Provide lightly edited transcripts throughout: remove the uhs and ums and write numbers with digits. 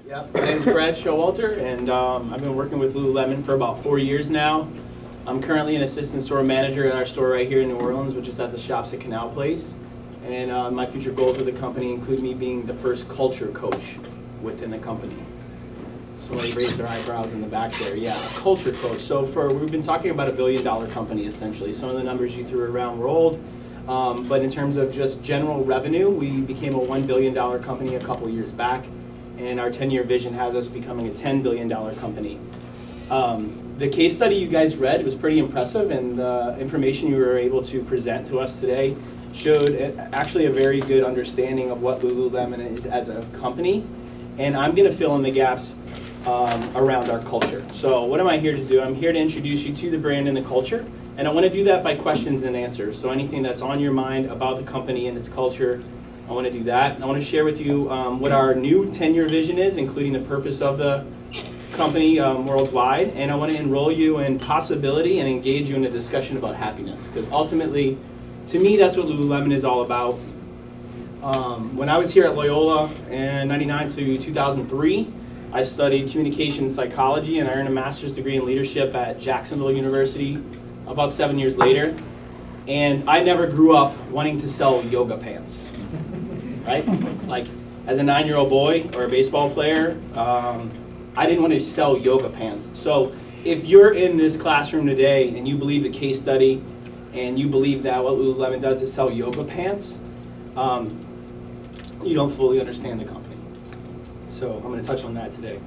Yep, my name's Brad Showalter, and I've been working with Lululemon for about 4 years now. I'm currently an assistant store manager at our store right here in New Orleans, which is at the Shops at Canal Place. And my future goals with the company include me being the first culture coach within the company. Somebody raised their eyebrows in the back there. Yeah, a culture coach. So we've been talking about $1 billion company essentially. Some of the numbers you threw around were old, but in terms of just general revenue, we became a $1 billion company a couple years back. And our 10-year vision has us becoming a $10 billion company. The case study you guys read was pretty impressive, and the information you were able to present to us today showed actually a very good understanding of what Lululemon is as a company. And I'm going to fill in the gaps around our culture. So what am I here to do? I'm here to introduce you to the brand and the culture, and I want to do that by questions and answers. So anything that's on your mind about the company and its culture, I want to do that. I want to share with you what our new 10-year vision is, including the purpose of the company worldwide, and I want to enroll you in possibility and engage you in a discussion about happiness, because ultimately, to me, that's what Lululemon is all about. When I was here at Loyola in 99 to 2003, I studied communication psychology, and I earned a master's degree in leadership at Jacksonville University about 7 years later. And I never grew up wanting to sell yoga pants. Right? Like, as a 9-year-old boy or a baseball player, I didn't want to sell yoga pants. So if you're in this classroom today and you believe the case study and you believe that what Lululemon does is sell yoga pants, you don't fully understand the company. So I'm going to touch on that today.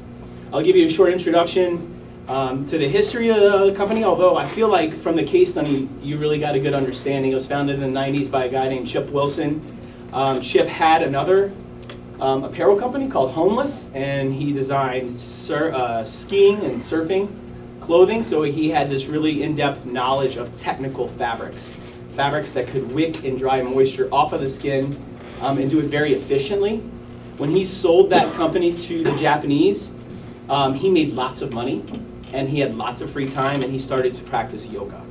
I'll give you a short introduction to the history of the company, although I feel like from the case study you really got a good understanding. It was founded in the 90s by a guy named Chip Wilson. Chip had another apparel company called Homeless, and he designed skiing and surfing clothing, so he had this really in-depth knowledge of technical fabrics that could wick and dry moisture off of the skin and do it very efficiently. When he sold that company to the Japanese, he made lots of money, and he had lots of free time, and he started to practice yoga.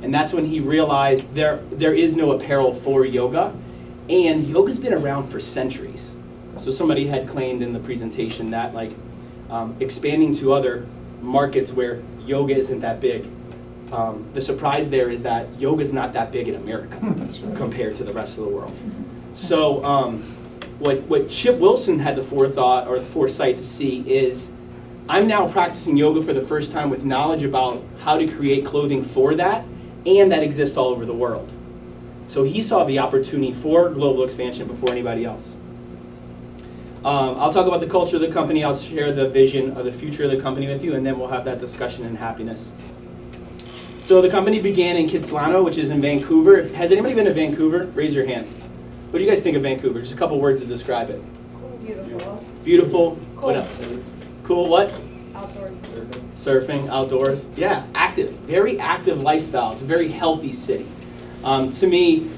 And that's when he realized there is no apparel for yoga. And yoga's been around for centuries. So somebody had claimed in the presentation that expanding to other markets where yoga isn't that big, the surprise there is that yoga's not that big in America compared to the rest of the world. So what Chip Wilson had the forethought or the foresight to see is, I'm now practicing yoga for the first time with knowledge about how to create clothing for that, and that exists all over the world. So he saw the opportunity for global expansion before anybody else. I'll talk about the culture of the company. I'll share the vision of the future of the company with you, and then we'll have that discussion in happiness. So the company began in Kitsilano, which is in Vancouver. Has anybody been to Vancouver? Raise your hand. What do you guys think of Vancouver? Just a couple words to describe it. Beautiful. Beautiful. Cool. What else? Cool. What? Outdoors. Surfing, outdoors. Yeah, active. Very active lifestyle. It's a very healthy city. To me,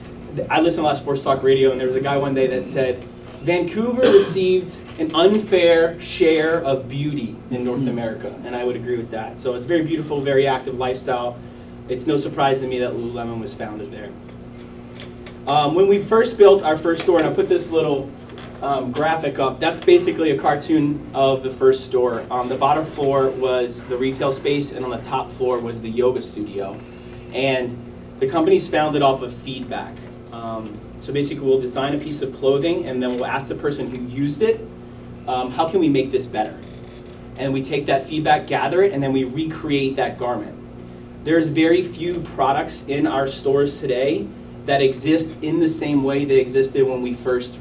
I listen to a lot of sports talk radio, and there was a guy one day that said, Vancouver received an unfair share of beauty in North America, and I would agree with that. So it's very beautiful, very active lifestyle. It's no surprise to me that Lululemon was founded there. When we first built our first store, and I put this little graphic up, that's basically a cartoon of the first store. The bottom floor was the retail space, and on the top floor was the yoga studio. And the company's founded off of feedback. So basically we'll design a piece of clothing, and then we'll ask the person who used it, how can we make this better? And we take that feedback, gather it, and then we recreate that garment. There's very few products in our stores today that exist in the same way they existed when we first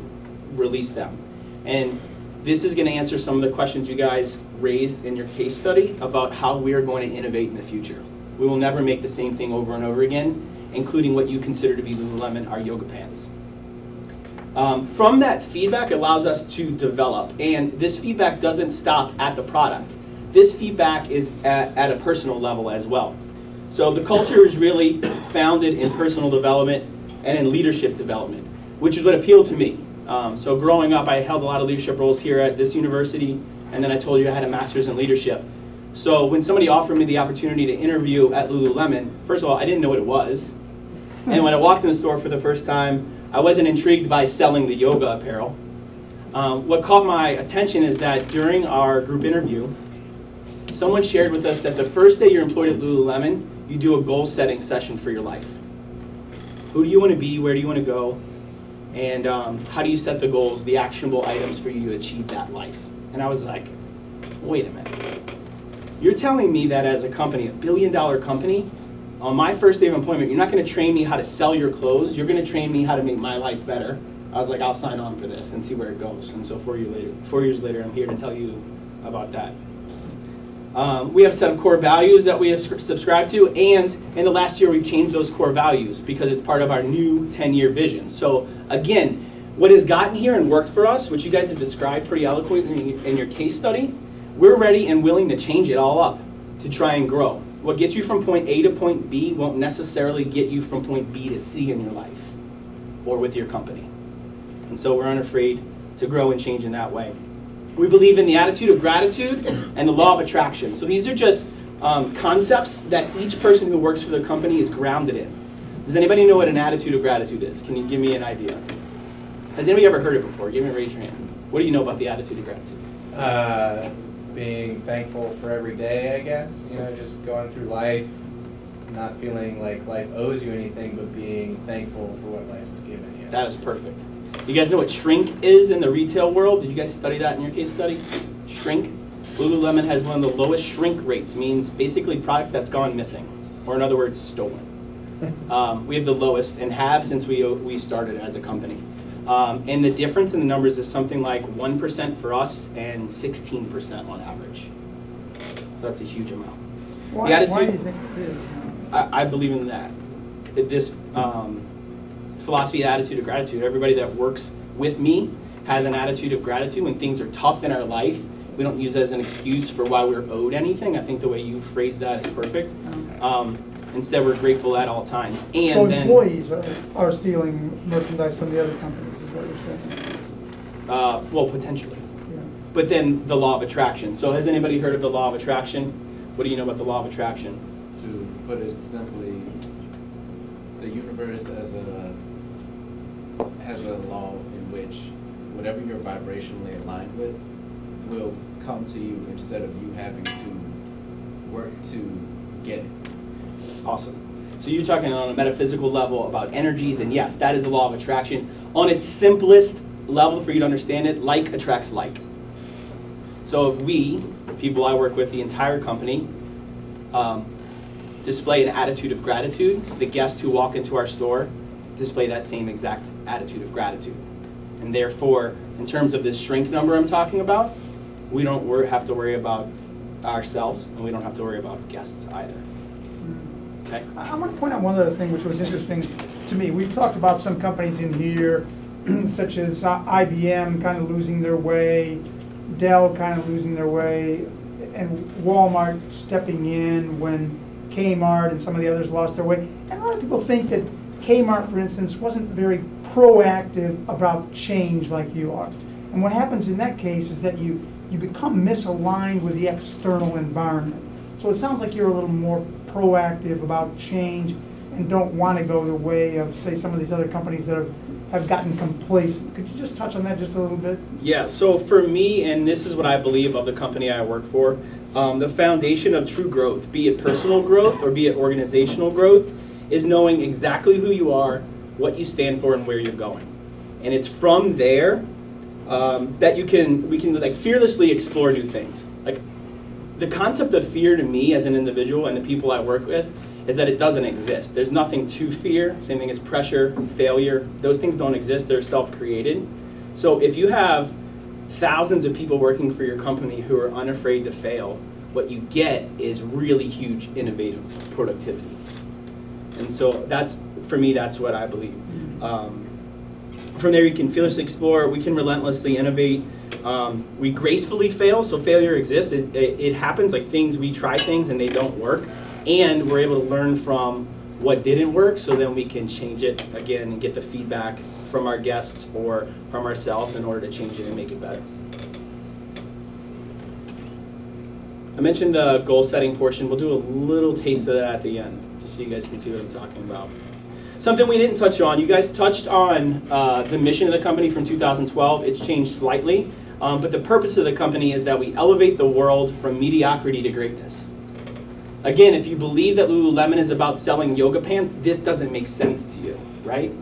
released them. And this is going to answer some of the questions you guys raised in your case study about how we are going to innovate in the future. We will never make the same thing over and over again, including what you consider to be Lululemon, our yoga pants. From that feedback, it allows us to develop, and this feedback doesn't stop at the product. This feedback is at a personal level as well. So the culture is really founded in personal development and in leadership development, which is what appealed to me. So growing up, I held a lot of leadership roles here at this university, and then I told you I had a master's in leadership. So when somebody offered me the opportunity to interview at Lululemon, first of all, I didn't know what it was. And when I walked in the store for the first time, I wasn't intrigued by selling the yoga apparel. What caught my attention is that during our group interview, someone shared with us that the first day you're employed at Lululemon, you do a goal setting session for your life. Who do you want to be? Where do you want to go? And how do you set the goals, the actionable items for you to achieve that life? And I was like, wait a minute. You're telling me that as a company, a billion-dollar company, on my first day of employment, you're not going to train me how to sell your clothes. You're going to train me how to make my life better. I was like, I'll sign on for this and see where it goes. And so 4 years later, I'm here to tell you about that. We have a set of core values that we subscribe to, and in the last year we've changed those core values because it's part of our new 10-year vision. So again, what has gotten here and worked for us, which you guys have described pretty eloquently in your case study, we're ready and willing to change it all up to try and grow. What gets you from point A to point B won't necessarily get you from point B to C in your life or with your company. And so we're unafraid to grow and change in that way. We believe in the attitude of gratitude and the law of attraction. So these are just concepts that each person who works for the company is grounded in. Does anybody know what an attitude of gratitude is? Can you give me an idea? Has anybody ever heard it before? Raise your hand. What do you know about the attitude of gratitude? Being thankful for every day, I guess. Just going through life, not feeling like life owes you anything, but being thankful for what life has given you. That is perfect. You guys know what shrink is in the retail world? Did you guys study that in your case study? Shrink. Lululemon has one of the lowest shrink rates, means basically product that's gone missing, or in other words, stolen. We have the lowest and have since we started as a company. And the difference in the numbers is something like 1% for us and 16% on average. So that's a huge amount. Why do you think it is? I believe in that. This philosophy, attitude of gratitude. Everybody that works with me has an attitude of gratitude. When things are tough in our life, we don't use it as an excuse for why we're owed anything. I think the way you phrased that is perfect. Instead, we're grateful at all times. And so then employees are stealing merchandise from the other companies, is what you're saying? well, potentially. Yeah. But then the law of attraction. So has anybody heard of the law of attraction? What do you know about the law of attraction? To put it simply, the universe has a law in which whatever you're vibrationally aligned with will come to you instead of you having to work to get it. Awesome. So you're talking on a metaphysical level about energies, and yes, that is the law of attraction. On its simplest level for you to understand it, like attracts like. So if we, people I work with, the entire company, display an attitude of gratitude, the guests who walk into our store display that same exact attitude of gratitude. And therefore, in terms of this shrink number I'm talking about, we don't have to worry about ourselves, and we don't have to worry about guests either. Okay? I want to point out one other thing which was interesting to me. We've talked about some companies in here, such as IBM kind of losing their way, Dell kind of losing their way, and Walmart stepping in when Kmart and some of the others lost their way. And a lot of people think that Kmart, for instance, wasn't very proactive about change like you are. And what happens in that case is that you become misaligned with the external environment. So it sounds like you're a little more proactive about change and don't want to go the way of, say, some of these other companies that have gotten complacent. Could you just touch on that just a little bit? Yeah, so for me, and this is what I believe of the company I work for, the foundation of true growth, be it personal growth or be it organizational growth, is knowing exactly who you are, what you stand for, and where you're going. And it's from there that we can like fearlessly explore new things. Like the concept of fear to me as an individual and the people I work with is that it doesn't exist. There's nothing to fear. Same thing as pressure, failure. Those things don't exist. They're self-created. So if you have thousands of people working for your company who are unafraid to fail, what you get is really huge innovative productivity. And so that's, for me, that's what I believe. From there, you can fearlessly explore. We can relentlessly innovate. We gracefully fail, so failure exists. It happens, like we try things and they don't work. And we're able to learn from what didn't work, so then we can change it again and get the feedback from our guests or from ourselves in order to change it and make it better. I mentioned the goal setting portion. We'll do a little taste of that at the end, just so you guys can see what I'm talking about. Something we didn't touch on, you guys touched on the mission of the company from 2012. It's changed slightly, but the purpose of the company is that we elevate the world from mediocrity to greatness. Again, if you believe that Lululemon is about selling yoga pants, this doesn't make sense to you, right?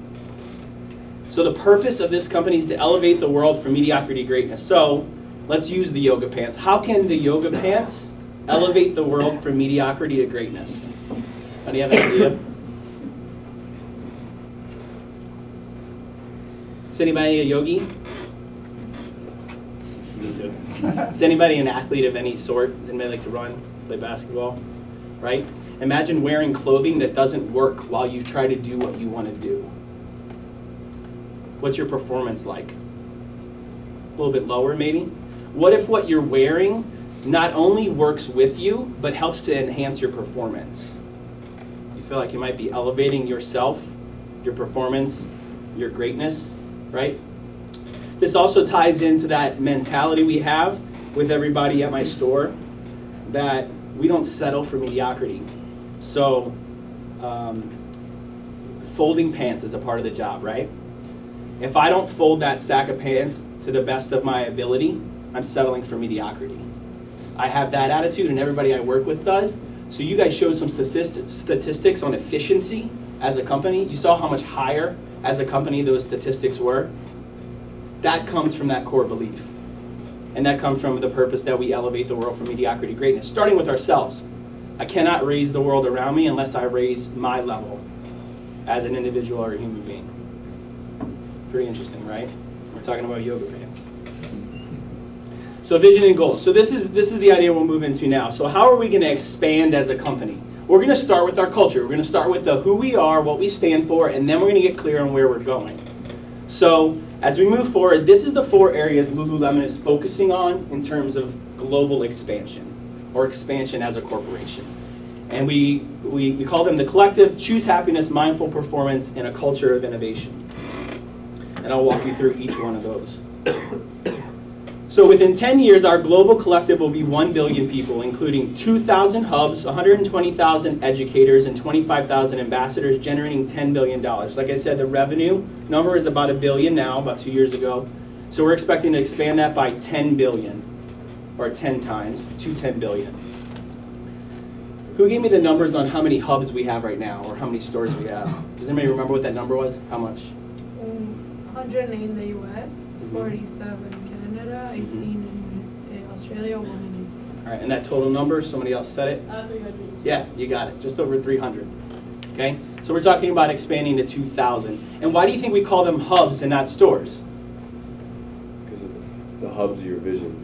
So the purpose of this company is to elevate the world from mediocrity to greatness. So let's use the yoga pants. How can the yoga pants elevate the world from mediocrity to greatness? Do you have an idea? Is anybody a yogi? Me too. Is anybody an athlete of any sort? Does anybody like to run, play basketball? Right? Imagine wearing clothing that doesn't work while you try to do what you want to do. What's your performance like? A little bit lower, maybe? What if what you're wearing not only works with you, but helps to enhance your performance? You feel like you might be elevating yourself, your performance, your greatness, right? This also ties into that mentality we have with everybody at my store, that we don't settle for mediocrity. So, folding pants is a part of the job, right? If I don't fold that stack of pants to the best of my ability, I'm settling for mediocrity. I have that attitude, and everybody I work with does. So you guys showed some statistics on efficiency as a company. You saw how much higher as a company those statistics were. That comes from that core belief. And that comes from the purpose that we elevate the world from mediocrity to greatness, starting with ourselves. I cannot raise the world around me unless I raise my level as an individual or a human being. Pretty interesting, right? We're talking about yoga pants. So vision and goals. So this is the idea we'll move into now. So how are we going to expand as a company? We're going to start with our culture. We're going to start with the who we are, what we stand for, and then we're going to get clear on where we're going. So as we move forward, this is the 4 areas Lululemon is focusing on in terms of global expansion, or expansion as a corporation. And we call them the collective, choose happiness, mindful performance, and a culture of innovation. And I'll walk you through each one of those. So within 10 years, our global collective will be 1 billion people, including 2,000 hubs, 120,000 educators, and 25,000 ambassadors, generating $10 billion. Like I said, the revenue number is about $1 billion now, about 2 years ago. So we're expecting to expand that by 10 billion, or 10 times, to 10 billion. Who gave me the numbers on how many hubs we have right now, or how many stores we have? Does anybody remember what that number was? How much? 108 in the US, 47 in Canada, 18 in Australia, 1 in New Zealand. All right, and that total number, somebody else said it? 300. Yeah, you got it, just over 300. Okay, so we're talking about expanding to 2,000. And why do you think we call them hubs and not stores? Because the hub's your vision.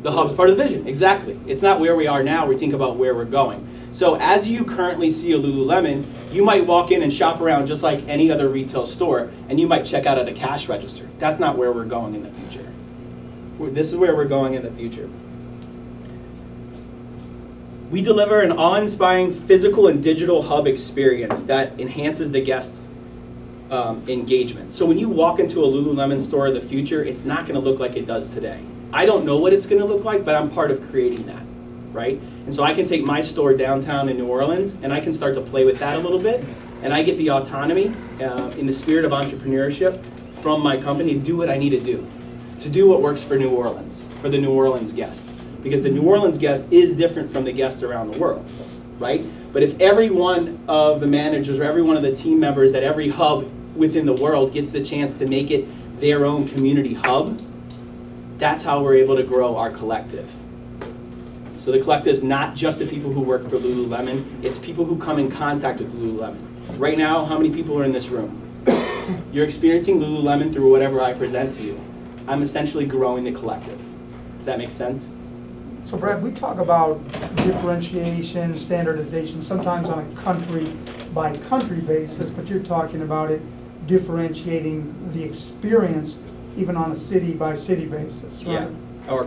The hub's part of the vision, exactly. It's not where we are now, we think about where we're going. So as you currently see a Lululemon, you might walk in and shop around just like any other retail store, and you might check out at a cash register. That's not where we're going in the future. This is where we're going in the future. We deliver an awe-inspiring physical and digital hub experience that enhances the guest engagement. So when you walk into a Lululemon store in the future, it's not going to look like it does today. I don't know what it's going to look like, but I'm part of creating that, right? And so I can take my store downtown in New Orleans, and I can start to play with that a little bit, and I get the autonomy in the spirit of entrepreneurship from my company to do what I need to do what works for New Orleans, for the New Orleans guest. Because the New Orleans guest is different from the guests around the world, right? But if every one of the managers or every one of the team members at every hub within the world gets the chance to make it their own community hub, that's how we're able to grow our collective. So the collective is not just the people who work for Lululemon, it's people who come in contact with Lululemon. Right now, how many people are in this room? You're experiencing Lululemon through whatever I present to you. I'm essentially growing the collective. Does that make sense? So Brad, we talk about differentiation, standardization, sometimes on a country-by-country basis, but you're talking about it differentiating the experience even on a city-by-city basis, right? Yeah. Or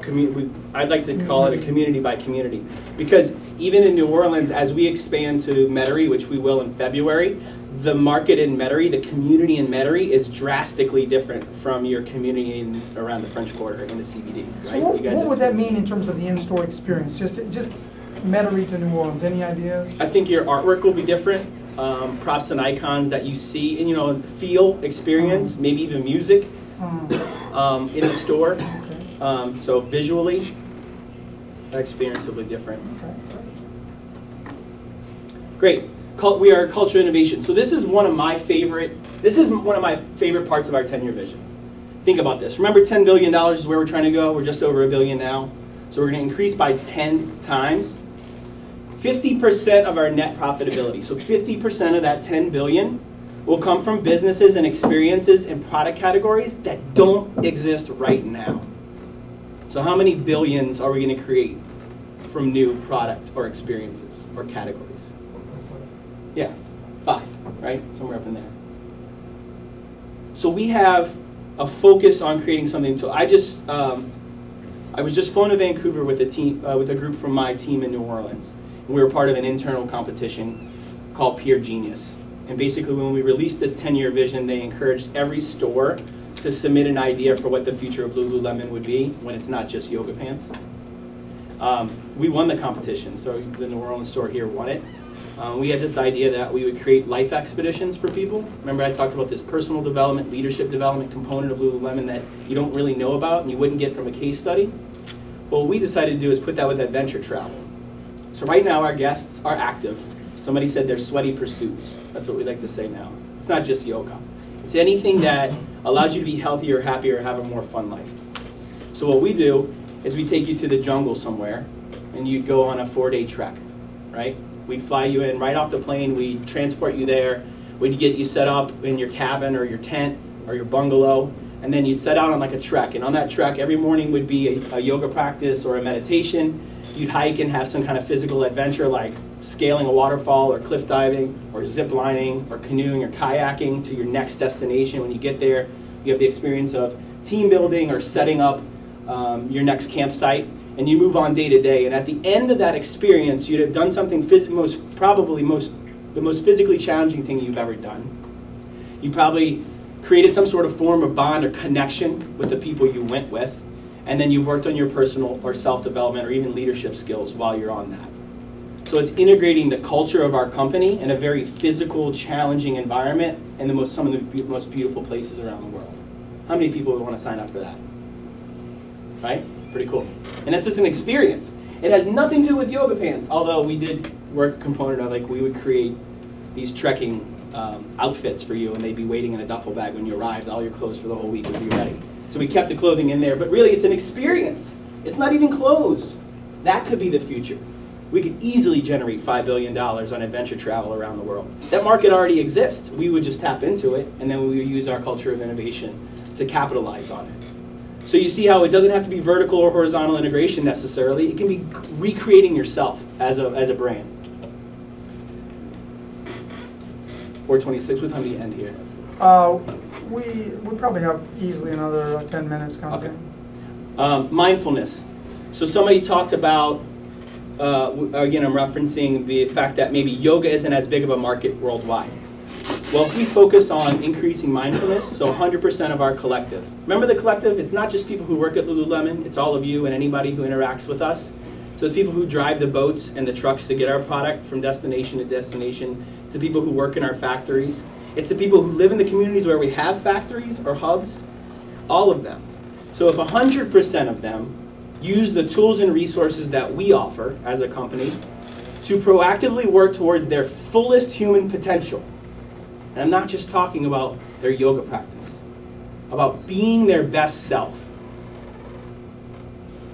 I'd like to call it a community by community. Because even in New Orleans, as we expand to Metairie, which we will in February, the market in Metairie, the community in Metairie is drastically different from your community around the French Quarter in the CBD, right? So what would that mean in terms of the in-store experience? Just Metairie to New Orleans, any ideas? I think your artwork will be different. props and icons that you see and, you know, feel, experience, maybe even music in the store. Okay. So visually, that experience will be different. Okay. Great. We are culture innovation. So this is one of my favorite parts of our 10-year vision. Think about this. Remember, $10 billion is where we're trying to go. We're just over $1 billion now. So we're going to increase by 10 times. 50% of our net profitability. So 50% of that 10 billion will come from businesses and experiences and product categories that don't exist right now. So how many billions are we going to create from new product or experiences or categories? Yeah, 5, right? Somewhere up in there. So we have a focus on creating something. So I was just flown to Vancouver with a team, with a group from my team in New Orleans. And we were part of an internal competition called Peer Genius. And basically, when we released this 10-year vision, they encouraged every store to submit an idea for what the future of Lululemon would be when it's not just yoga pants. We won the competition, so the New Orleans store here won it. We had this idea that we would create life expeditions for people. Remember I talked about this personal development, leadership development component of Lululemon that you don't really know about and you wouldn't get from a case study? Well, what we decided to do is put that with adventure travel. So right now our guests are active. Somebody said they're sweaty pursuits. That's what we like to say now. It's not just yoga. It's anything that allows you to be healthier, happier, have a more fun life. So what we do is we take you to the jungle somewhere and you go on a 4-day trek, right? We'd fly you in right off the plane, we'd transport you there, we'd get you set up in your cabin or your tent or your bungalow, and then you'd set out on like a trek. And on that trek, every morning would be a yoga practice or a meditation. You'd hike and have some kind of physical adventure like scaling a waterfall or cliff diving or zip lining or canoeing or kayaking to your next destination. When you get there, you have the experience of team building or setting up your next campsite. And you move on day to day, and at the end of that experience, you'd have done something the most physically challenging thing you've ever done. You probably created some sort of form of bond or connection with the people you went with, and then you worked on your personal or self-development or even leadership skills while you're on that. So it's integrating the culture of our company in a very physical, challenging environment in some of the most beautiful places around the world. How many people would want to sign up for that? Right? Pretty cool. And that's just an experience. It has nothing to do with yoga pants, although we did work a component of, like, we would create these trekking outfits for you, and they'd be waiting in a duffel bag when you arrived. All your clothes for the whole week would be ready. So we kept the clothing in there, but really it's an experience. It's not even clothes. That could be the future. We could easily generate $5 billion on adventure travel around the world. That market already exists. We would just tap into it, and then we would use our culture of innovation to capitalize on it. So you see how it doesn't have to be vertical or horizontal integration necessarily. It can be recreating yourself as a brand. 4:26, what time do you end here? We probably have easily another 10 minutes kind of thing. Mindfulness. So somebody talked about, again, I'm referencing the fact that maybe yoga isn't as big of a market worldwide. Well, if we focus on increasing mindfulness, so 100% of our collective. Remember the collective? It's not just people who work at Lululemon, it's all of you and anybody who interacts with us. So it's people who drive the boats and the trucks to get our product from destination to destination. It's the people who work in our factories. It's the people who live in the communities where we have factories or hubs, all of them. So if 100% of them use the tools and resources that we offer as a company to proactively work towards their fullest human potential, and I'm not just talking about their yoga practice, about being their best self,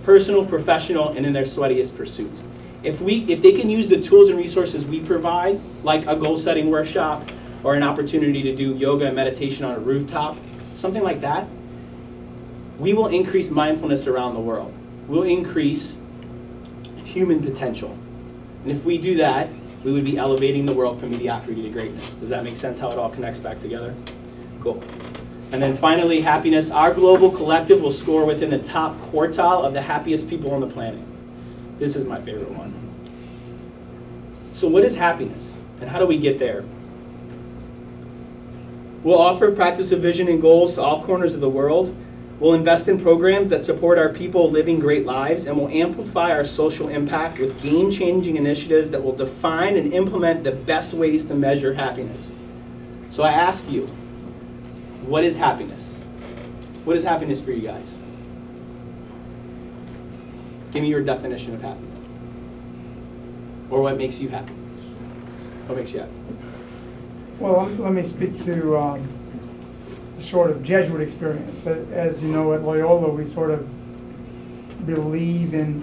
personal, professional, and in their sweatiest pursuits. If they can use the tools and resources we provide, like a goal-setting workshop or an opportunity to do yoga and meditation on a rooftop, something like that, we will increase mindfulness around the world. We'll increase human potential. And if we do that, we would be elevating the world from mediocrity to greatness. Does that make sense how it all connects back together? Cool. And then finally, happiness. Our global collective will score within the top quartile of the happiest people on the planet. This is my favorite one. So what is happiness? And how do we get there? We'll offer practice of vision and goals to all corners of the world. We'll invest in programs that support our people living great lives, and will amplify our social impact with game-changing initiatives that will define and implement the best ways to measure happiness. So I ask you, what is happiness? What is happiness for you guys? Give me your definition of happiness. Or what makes you happy? What makes you happy? Well, let me speak to sort of Jesuit experience. As you know, at Loyola, we sort of believe in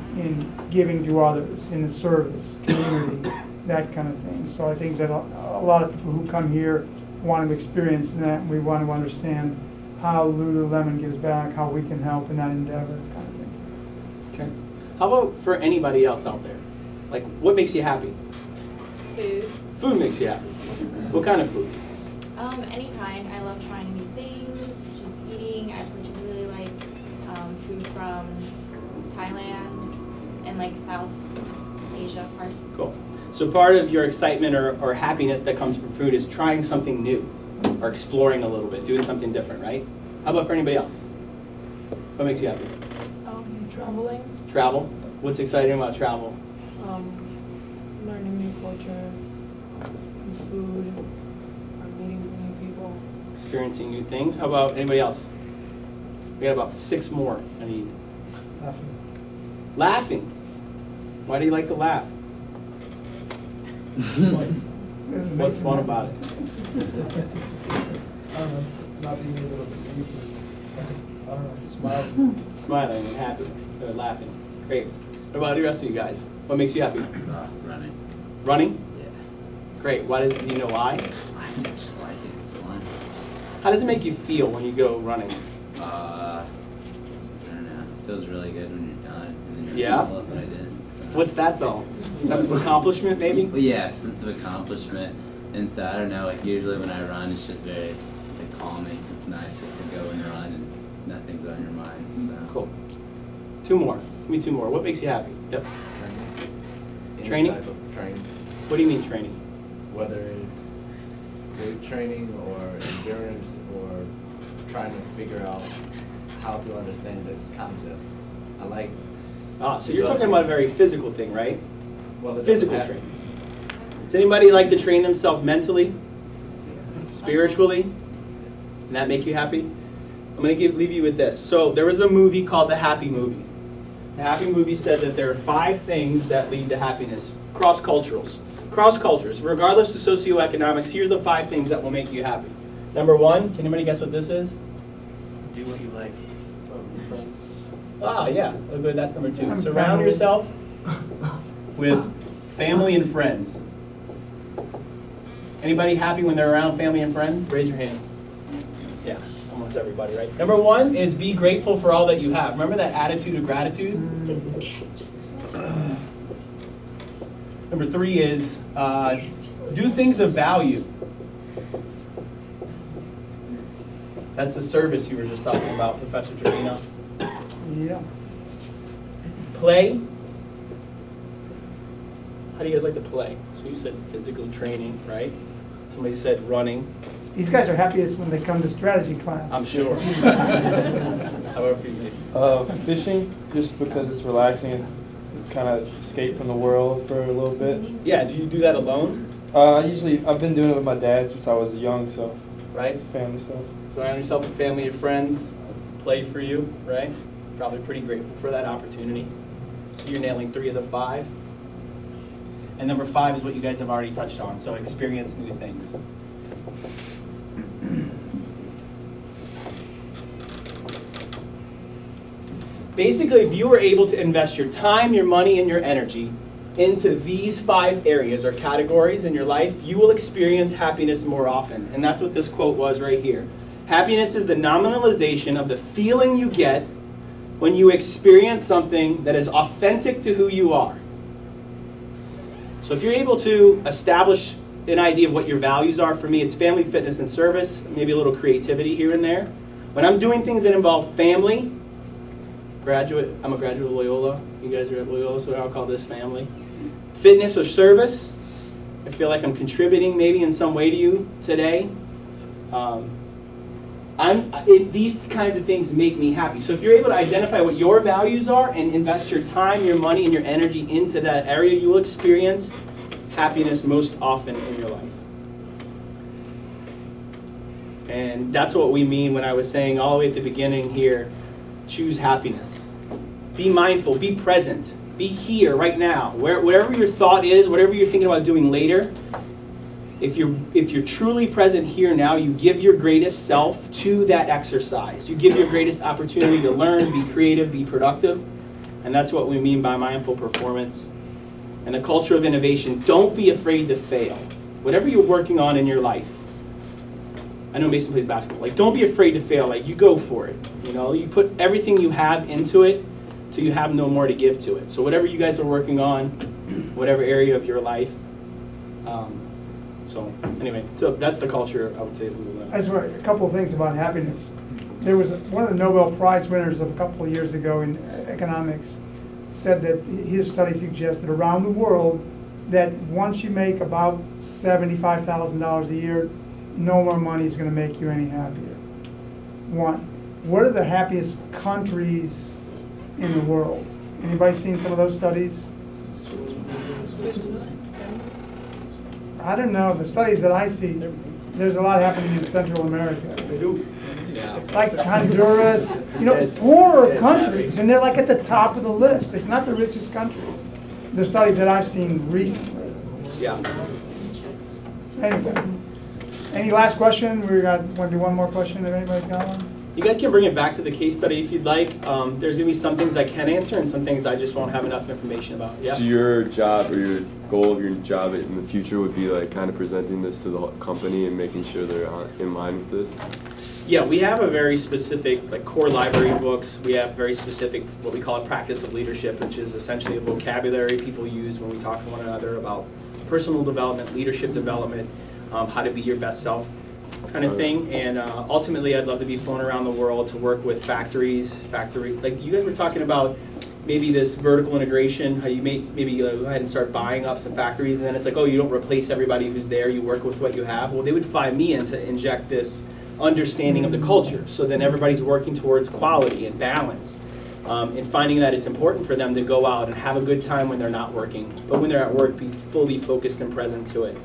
giving to others, in the service, community, that kind of thing. So I think that a lot of people who come here want to experience that, and we want to understand how Lululemon gives back, how we can help in that endeavor, kind of thing. Okay. How about for anybody else out there? Like, what makes you happy? Food. Food makes you happy. What kind of food? Any kind. I love trying new things, just eating. I particularly like food from Thailand and like South Asia parts. Cool. So part of your excitement or happiness that comes from food is trying something new or exploring a little bit, doing something different, right? How about for anybody else? What makes you happy? Traveling, Travel. What's exciting about travel? learning new cultures, new food, meeting new people. Experiencing new things. How about anybody else? We got about 6 more I need. Laughing. Laughing. Why do you like to laugh? What's fun about it? I don't know, not being able to believe, I don't know, smile. Smiling and happiness, or laughing. Great. What about the rest of you guys? What makes you happy? Running. Running? Yeah. Great. Do you know why? I just like it. It's fun. How does it make you feel when you go running? I don't know. It feels really good when you're done. And then you're Yeah? I love what I did. So. What's that though? Sense of accomplishment, maybe? Well, yeah, sense of accomplishment. And so I don't know. Like usually when I run, it's just very like calming. It's nice just to go and run and nothing's on your mind. So. Cool. 2 more. Give me 2 more. What makes you happy? Yep. Any Training? type of training, What do you mean training? whether it's weight training or endurance or trying to figure out how to understand the concept. I like, So you're talking about a very physical thing, right? well, it Physical doesn't have- training. Does anybody like to train themselves mentally, spiritually? Does that make you happy? I'm going to leave you with this. So there was a movie called The Happy Movie. The Happy Movie said that there are 5 things that lead to happiness, cross cultures, regardless of socioeconomics. Here's the 5 things that will make you happy. Number 1, can anybody guess what this is? Do what you like. Friends. Ah, yeah, good, that's number 2. I'm Surround family. yourself with family and friends. Anybody happy when they're around family and friends? Raise your hand. Yeah, almost everybody, right? Number 1 is be grateful for all that you have. Remember that attitude of gratitude? Number 3 is do things of value. That's the service you were just talking about, Professor Trevino. Yeah. Play. How do you guys like to play? So you said physical training, right? Somebody said running. These guys are happiest when they come to strategy class. I'm sure. However you Mason. Fishing, just because it's relaxing and kind of escape from the world for a little bit. Yeah, do you do that alone? I've been doing it with my dad since I was young, so Right? family stuff. Surround yourself with family and friends. Play for you, right? Probably pretty grateful for that opportunity. So you're nailing 3 of the 5. And number 5 is what you guys have already touched on. So experience new things. Basically, if you were able to invest your time, your money, and your energy into these 5 areas or categories in your life, you will experience happiness more often. And that's what this quote was right here. Happiness is the nominalization of the feeling you get when you experience something that is authentic to who you are. So if you're able to establish an idea of what your values are, for me it's family, fitness, and service, maybe a little creativity here and there. When I'm doing things that involve family, I'm a graduate of Loyola. You guys are at Loyola, so I'll call this family. Fitness or service, I feel like I'm contributing maybe in some way to you today. these kinds of things make me happy. So if you're able to identify what your values are and invest your time, your money, and your energy into that area, you will experience happiness most often in your life. And that's what we mean when I was saying all the way at the beginning here, choose happiness. Be mindful, be present, be here right now. Wherever your thought is, whatever you're thinking about doing later, if you're truly present here now, you give your greatest self to that exercise. You give your greatest opportunity to learn, be creative, be productive. And that's what we mean by mindful performance. And the culture of innovation, don't be afraid to fail. Whatever you're working on in your life. I know Mason plays basketball. Like, don't be afraid to fail. Like, you go for it. You know, you put everything you have into it till you have no more to give to it. So whatever you guys are working on, whatever area of your life. So anyway, so that's the culture, I would say. I just want a couple of things about happiness. There was one of the Nobel Prize winners of a couple of years ago in economics said that his study suggested around the world that once you make about $75,000 a year, no more money is going to make you any happier. One, what are the happiest countries in the world? Anybody seen some of those studies? I don't know. The studies that I see, there's a lot happening in Central America. Like Honduras, you know, poorer countries, and they're like at the top of the list. It's not the richest countries. The studies that I've seen recently. Yeah. Anyway, any last question? We want to do one more question if anybody's got one. You guys can bring it back to the case study if you'd like. There's going to be some things I can answer and some things I just won't have enough information about. Yeah. So your job or your goal of your job in the future would be like kind of presenting this to the company and making sure they're in line with this? Yeah, we have a very specific like core library of books. We have very specific what we call a practice of leadership, which is essentially a vocabulary people use when we talk to one another about personal development, leadership development, how to be your best self kind of thing. And ultimately, I'd love to be flown around the world to work with factories, like you guys were talking about maybe this vertical integration, how you maybe go ahead and start buying up some factories, and then it's like, oh, you don't replace everybody who's there, you work with what you have. Well, they would fly me in to inject this understanding of the culture, so then everybody's working towards quality and balance, and finding that it's important for them to go out and have a good time when they're not working, but when they're at work, be fully focused and present to it.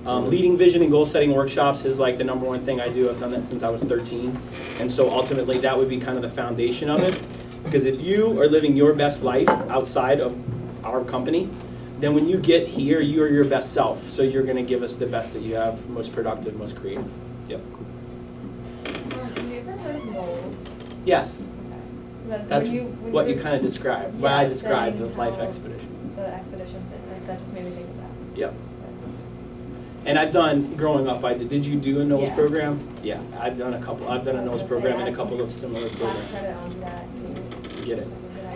Leading vision and goal setting workshops is like the number one thing I do. I've done that since I was 13, and so ultimately that would be kind of the foundation of it, because if you are living your best life outside of our company, then when you get here, you are your best self, so you're going to give us the best that you have, most productive, most creative. Yep. Have you ever heard of goals? Yes. Okay. That's what you kind of described, what I described with Life Expedition. The expedition thing, that just made me think of that. Yep. And I've done, growing up, did you do a NOLS Yeah. program? Yeah, I've done a NOLS program and a couple of similar Class credit programs. onto that. You get it.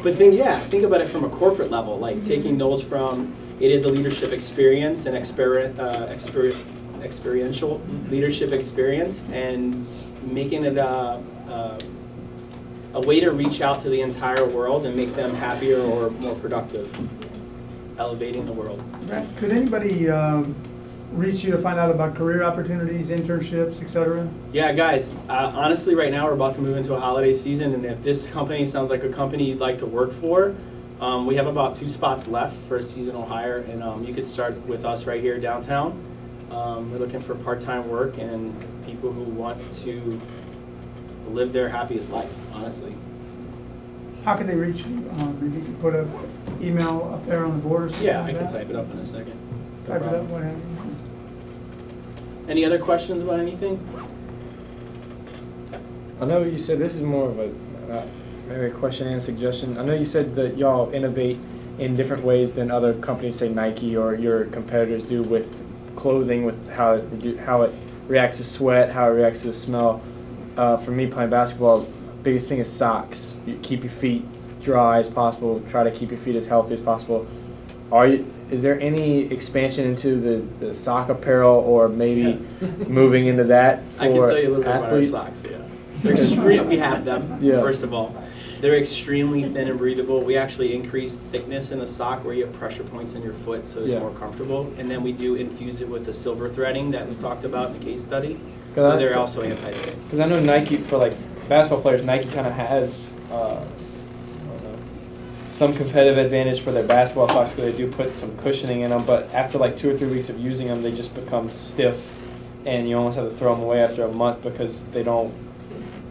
But think about it from a corporate level, like taking NOLS from, it is a leadership experience, an experiential leadership experience, and making it a way to reach out to the entire world and make them happier or more productive, elevating the world. Could anybody reach you to find out about career opportunities, internships, etc.? Yeah, guys, honestly, right now we're about to move into a holiday season, and if this company sounds like a company you'd like to work for, we have about 2 spots left for a seasonal hire, and you could start with us right here downtown. We're looking for part-time work and people who want to live their happiest life, honestly. How can they reach you? Maybe you could put an email up there on the board or something Yeah, like I can that? type it up in a second. No Type it up, problem. what have you. Any other questions about anything? I know you said this is more of a maybe a question and a suggestion. I know you said that y'all innovate in different ways than other companies, say Nike or your competitors do with clothing, with how it reacts to sweat, how it reacts to the smell. For me, playing basketball, biggest thing is socks. You keep your feet dry as possible. Try to keep your feet as healthy as possible. Is there any expansion into the sock apparel, or maybe moving into that for I can tell you a little bit athletes? about our socks, yeah. They're extreme, we have them, Yeah. first of all. They're extremely thin and breathable. We actually increase thickness in the sock where you have pressure points in your foot so it's Yeah. more comfortable. And then we do infuse it with the silver threading that was talked about in the case study. So they're also anti-stick. Because I know Nike, for like basketball players, Nike kind of has I don't know, some competitive advantage for their basketball socks because they do put some cushioning in them. But after like 2 or 3 weeks of using them, they just become stiff, and you almost have to throw them away after a month because they don't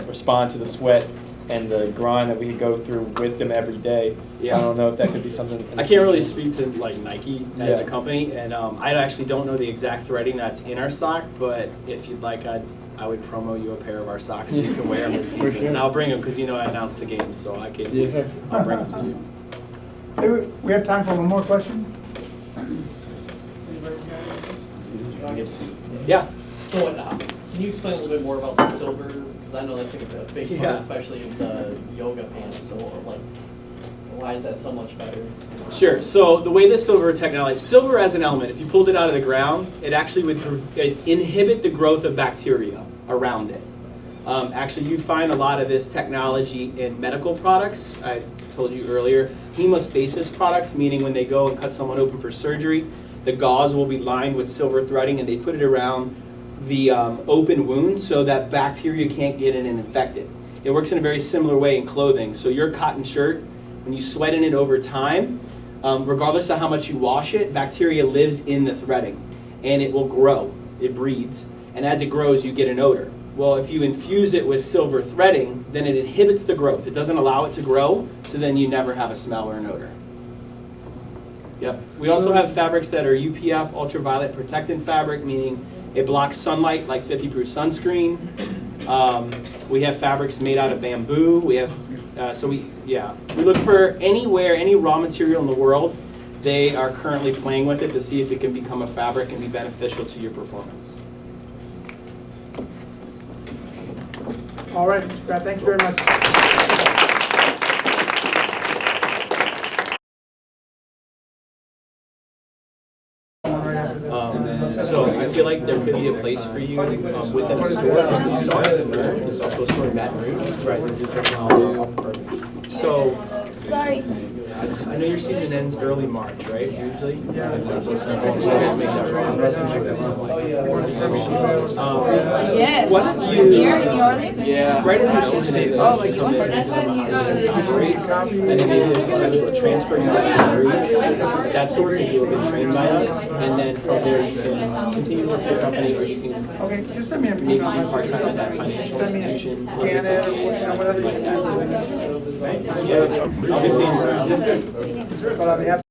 respond to the sweat and the grind that we could go through with them every day. Yeah. I don't know if that could be something. I can't really speak to like Nike as a Yeah. company, and I actually don't know the exact threading that's in our sock. But if you'd like, I would promo you a pair of our socks so you can wear them this For season, sure. and I'll bring them because you know I announced the game, so I can. Yes, sir. I'll bring them to you. Hey, we have time for one more question? Yeah. So, can you explain a little bit more about the silver? Because I know that's like a big Yeah. part, especially of the yoga pants. So, like, why is that so much better? Sure. So the way the silver technology, silver as an element, if you pulled it out of the ground, it actually would inhibit the growth of bacteria around it. Actually, you find a lot of this technology in medical products. I told you earlier, hemostasis products, meaning when they go and cut someone open for surgery, the gauze will be lined with silver threading, and they put it around the open wound so that bacteria can't get in and infect it. It works in a very similar way in clothing. So your cotton shirt, when you sweat in it over time, regardless of how much you wash it, bacteria lives in the threading, and it will grow. It breeds, and as it grows, you get an odor. Well, if you infuse it with silver threading, then it inhibits the growth. It doesn't allow it to grow, so then you never have a smell or an odor. Yep. We also have fabrics that are UPF, ultraviolet protectant fabric, meaning it blocks sunlight like 50 proof sunscreen. We have fabrics made out of bamboo. We have, we look for anywhere, any raw material in the world. They are currently playing with it to see if it can become a fabric and be beneficial to your performance. All right, Mr. Pratt, thank you very much. So I feel like there could be a place for you within a store just to start. There's also a store in Baton Rouge. Right. So I know your season ends early March, right? Usually. Yeah. So you guys make that wrong. Yes. Why don't you? Here in New Orleans? Yeah. Right as your season ends. Oh, but you come want in and that? rates, and then maybe there's potential to transfer you to Baton Rouge. That's the where you will get trained by us, and then from there you can continue to work for the company, or you can Okay, just send me a maybe do part-time at that financial Send me a institution. scan it, or whatever you like that. do. Yeah, obviously. But on behalf